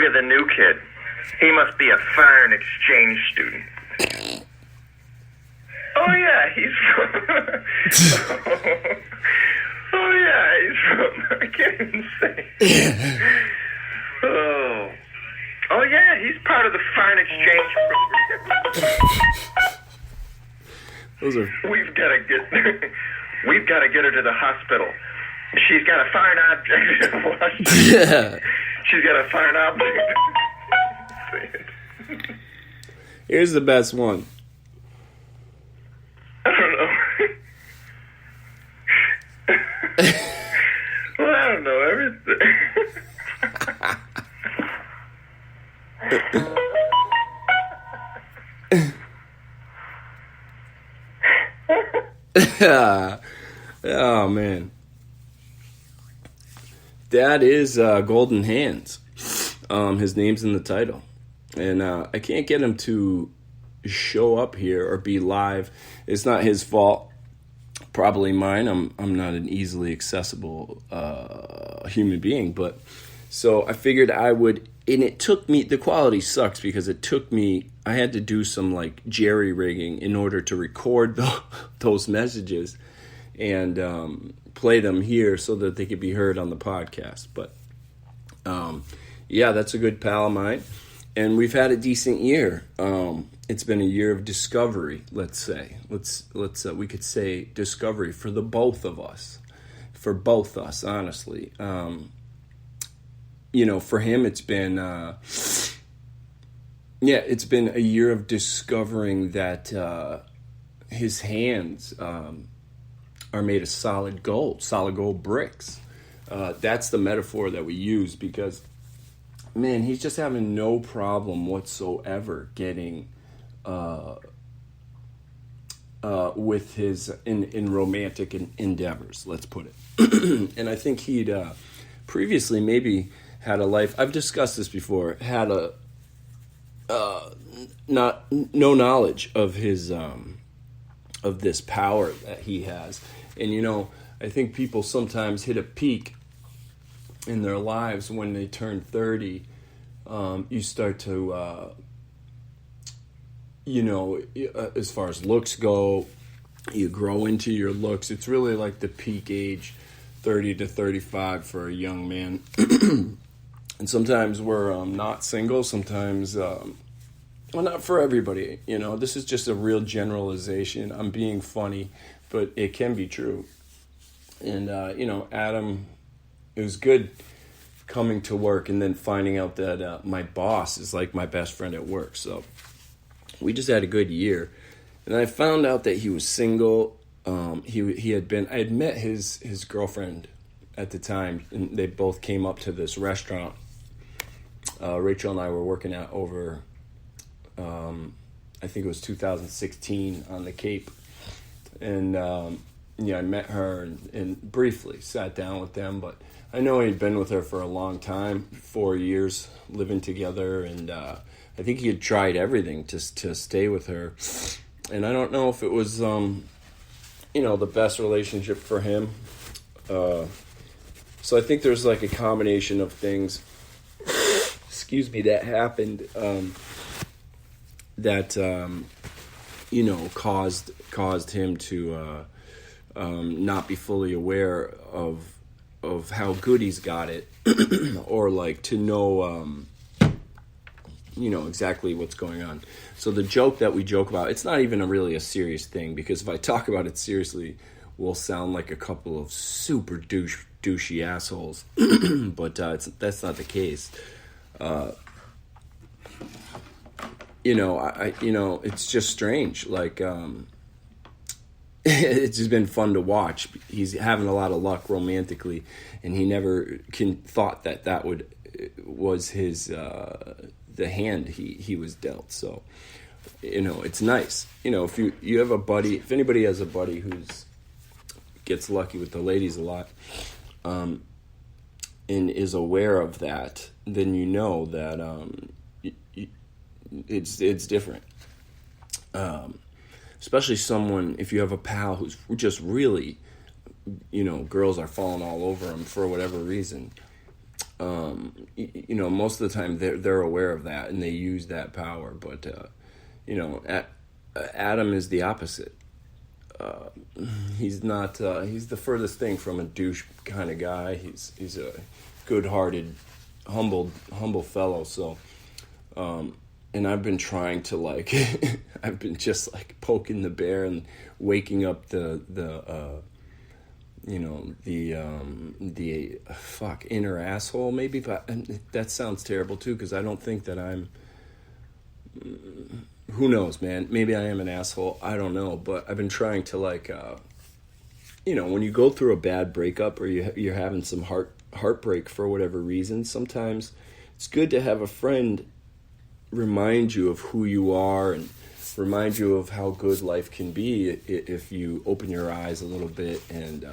at the new kid. He must be a Farn exchange student. Oh, yeah, he's from... oh, yeah, he's from... I can't even say. Oh, yeah, he's part of the Farn exchange program. Those are... We've got to get her to the hospital. She's got a Farn object. Yeah. She's got a Farn object. Here's the best one. I don't know. Well, I don't know everything. Oh, man. That is Golden Hands. His name's in the title. And I can't get him to show up here or be live. It's not his fault. Probably mine. I'm not an easily accessible human being. But so I figured I would, and it took me, the quality sucks because it took me, I had to do some like jerry rigging in order to record those messages and play them here so that they could be heard on the podcast. But yeah, that's a good pal of mine. And we've had a decent year. It's been a year of discovery, let's say. We could say discovery for the both of us. For both us, honestly. For him, it's been... it's been a year of discovering that his hands are made of solid gold bricks. That's the metaphor that we use because, man, he's just having no problem whatsoever getting with his in romantic endeavors, let's put it. And I think he'd previously maybe had a life. I've discussed this before. Had a no knowledge of his of this power that he has. And I think people sometimes hit a peak in their lives when they turn 30. You start to as far as looks go, you grow into your looks. It's really like the peak age, 30 to 35 for a young man. And sometimes we're not single. Sometimes, not for everybody. This is just a real generalization. I'm being funny, but it can be true. And, Adam, it was good coming to work and then finding out that my boss is like my best friend at work. So we just had a good year. And I found out that he was single. He had been, I had met his girlfriend at the time, and they both came up to this restaurant Rachel and I were working at over, I think it was 2016 on the Cape. And, I met her and briefly sat down with them, but I know he'd been with her for a long time, 4 years living together, and I think he had tried everything to stay with her. And I don't know if it was, the best relationship for him. So I think there's like a combination of things, that happened that, caused him to not be fully aware of how good he's got it or like to know, exactly what's going on. So the joke that we joke about, it's not even really a serious thing, because if I talk about it seriously, we'll sound like a couple of super douchey assholes. But that's not the case. It's just strange. Like, it's just been fun to watch. He's having a lot of luck romantically, and he never thought that was his the hand he was dealt. So, it's nice. If you have a buddy, if anybody has a buddy who's gets lucky with the ladies a lot, and is aware of that, then that it's different. Especially if you have a pal who's just really, girls are falling all over him for whatever reason. most of the time they're aware of that and they use that power. But Adam is the opposite. He's not. He's the furthest thing from a douche kind of guy. He's a good-hearted, humble fellow. So, and I've been trying to I've been just poking the bear and waking up the inner asshole maybe, but that sounds terrible too because I don't think that I'm. Who knows, man? Maybe I am an asshole. I don't know, but I've been trying to when you go through a bad breakup or you're having some heartbreak for whatever reason, sometimes it's good to have a friend remind you of who you are and remind you of how good life can be if you open your eyes a little bit and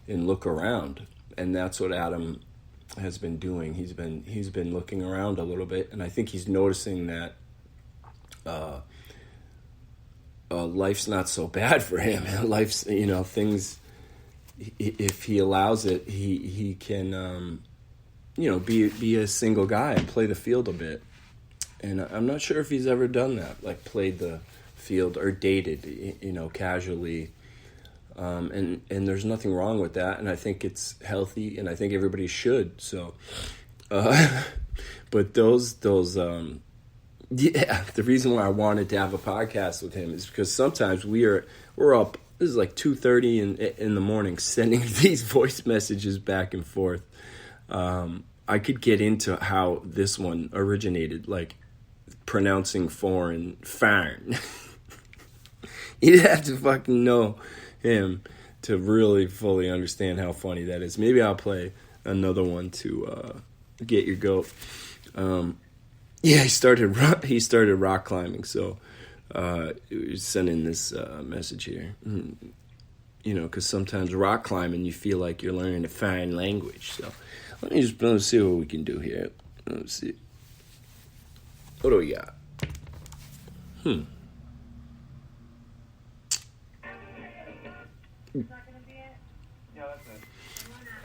look around. And that's what Adam has been doing. He's been looking around a little bit, and I think he's noticing that life's not so bad for him. Life's, things, if he allows it, he can, be a single guy and play the field a bit. And I'm not sure if he's ever done that, played the field or dated, casually. And there's nothing wrong with that. And I think it's healthy and I think everybody should. So, but the reason why I wanted to have a podcast with him is because sometimes we're up, this is 2:30 in the morning, sending these voice messages back and forth. I could get into how this one originated, pronouncing Farn. You'd have to fucking know him to really fully understand how funny that is. Maybe I'll play another one to get your goat. He started rock climbing, so sending this message here. Because sometimes rock climbing, you feel like you're learning a foreign language. So let's see what we can do here. Let's see. What do we got?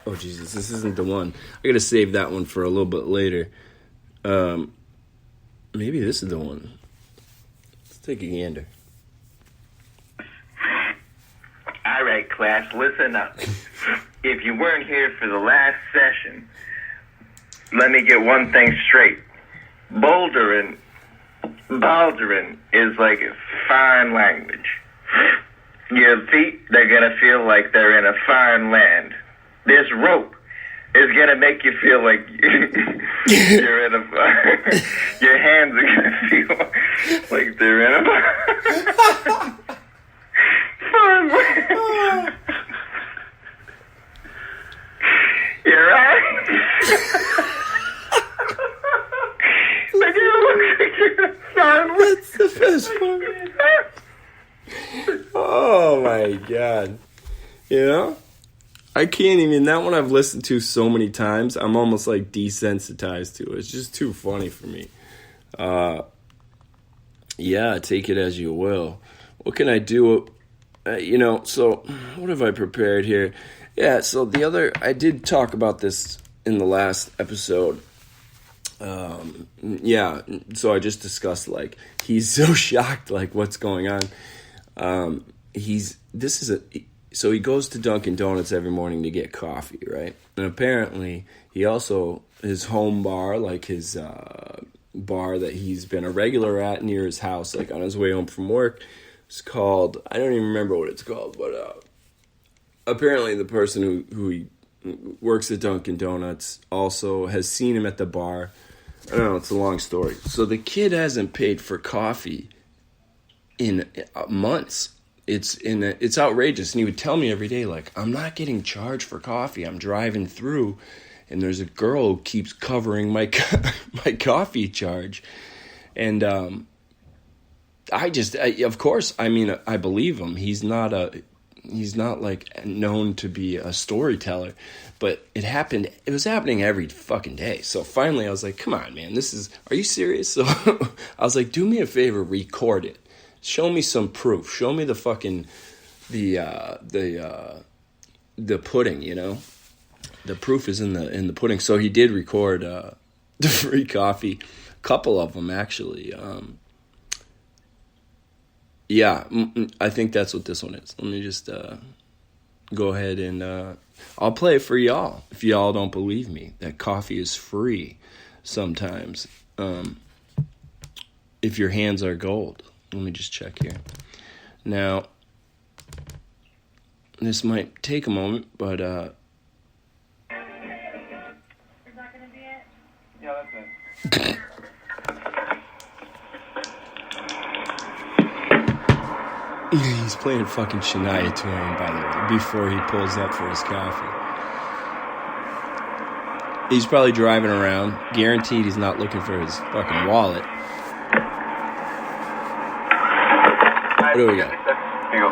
Oh, Jesus, this isn't the one. I gotta save that one for a little bit later. Maybe this is the one. Let's take a gander. All right, class, listen up. If you weren't here for the last session, let me get one thing straight. Bouldering is like a foreign language. Your feet, they're going to feel like they're in a foreign land. This rope is going to make you feel like you're in a... Your hands are going to feel like they're in a foreign land. You're right. That's the best one. Oh my God. I can't even, that one I've listened to so many times, I'm almost desensitized to it. It's just too funny for me. Take it as you will. What can I do? So what have I prepared here? Yeah, so I did talk about this in the last episode. So I just discussed he's so shocked what's going on. So he goes to Dunkin' Donuts every morning to get coffee, right? And apparently he also, his home bar, his bar that he's been a regular at near his house, on his way home from work, it's called, I don't even remember what it's called, but apparently the person who he works at Dunkin' Donuts also has seen him at the bar. I don't know, it's a long story. So the kid hasn't paid for coffee in months. It's outrageous. And he would tell me every day, I'm not getting charged for coffee. I'm driving through, and there's a girl who keeps covering my coffee charge. And of course, I believe him. He's not known to be a storyteller, but it was happening every fucking day. So finally I was like, come on, man, are you serious? So I was like, do me a favor, record it. Show me some proof. Show me the fucking, the pudding, The proof is in the pudding. So he did record the free coffee, a couple of them actually. Yeah, I think that's what this one is. Let me just go ahead and I'll play it for y'all if y'all don't believe me that coffee is free sometimes. If your hands are gold. Let me just check here. Now, this might take a moment, but Is that gonna be it? Yeah, that's it. He's playing fucking Shania Twain, by the way, before he pulls up for his coffee. He's probably driving around. Guaranteed he's not looking for his fucking wallet. What do we got? Here you go.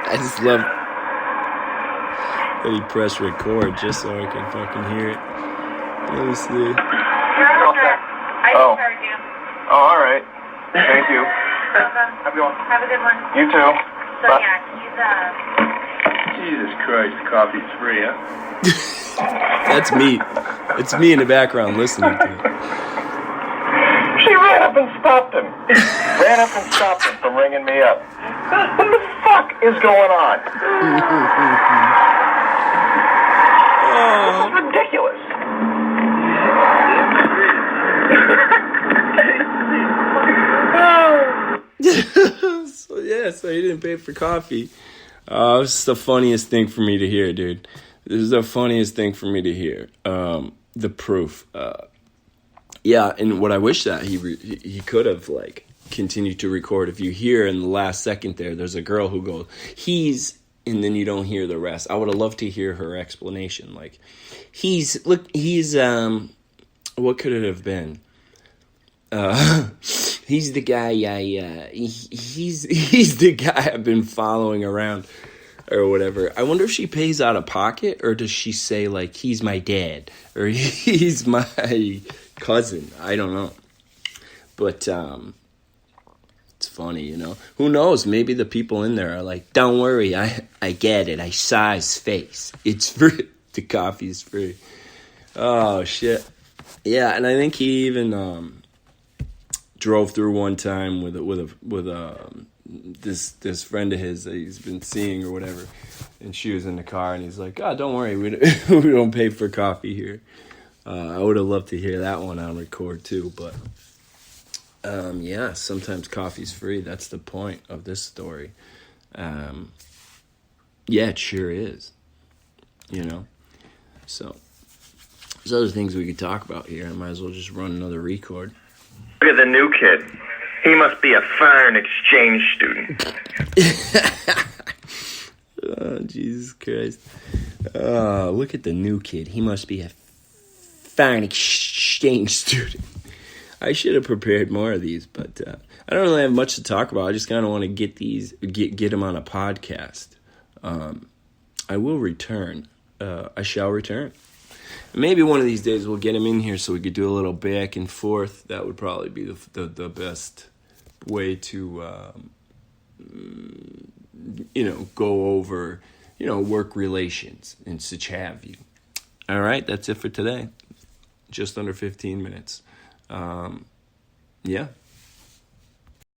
I just love that he pressed record just so I can fucking hear it. Let me see. I just heard you. Oh, all right. Thank you. Have a good one. Have a good one. You too. So bye. Yeah, he's Jesus Christ, coffee's free, huh? That's me. It's me in the background listening to it. She ran up and stopped him. Ran up and stopped him from ringing me up. What the fuck is going on? This is ridiculous. So he didn't pay for coffee. This is the funniest thing for me to hear, dude. This is the funniest thing for me to hear. The proof. Yeah, and what I wish that he could have like continued to record. If you hear in the last second there's a girl who goes, he's, and then you don't hear the rest. I would have loved to hear her explanation. Like, he's, what could it have been? He's the guy he's the guy I've been following around or whatever. I wonder if she pays out of pocket or does she say like, he's my dad or he's my cousin. I don't know. But it's funny, you know. Who knows? Maybe the people in there are like, don't worry, I get it. I saw his face. It's free. The coffee's free. Oh shit. Yeah, and I think he even drove through one time with this friend of his that he's been seeing or whatever, and she was in the car, and he's like, "God, don't worry, we don't pay for coffee here." I would have loved to hear that one on record too, but yeah, sometimes coffee's free. That's the point of this story. Yeah, it sure is. You know, so there's other things we could talk about here. I might as well just run another record. Look at the new kid. He must be a Farn exchange student. Oh, Jesus Christ. Oh, look at the new kid. He must be a Farn exchange student. I should have prepared more of these, but I don't really have much to talk about. I just kind of want to get them on a podcast. I will return. I shall return. Maybe one of these days we'll get him in here so we could do a little back and forth. That would probably be the best way to, go over, work relations and such have you. All right, that's it for today. Just under 15 minutes. Yeah.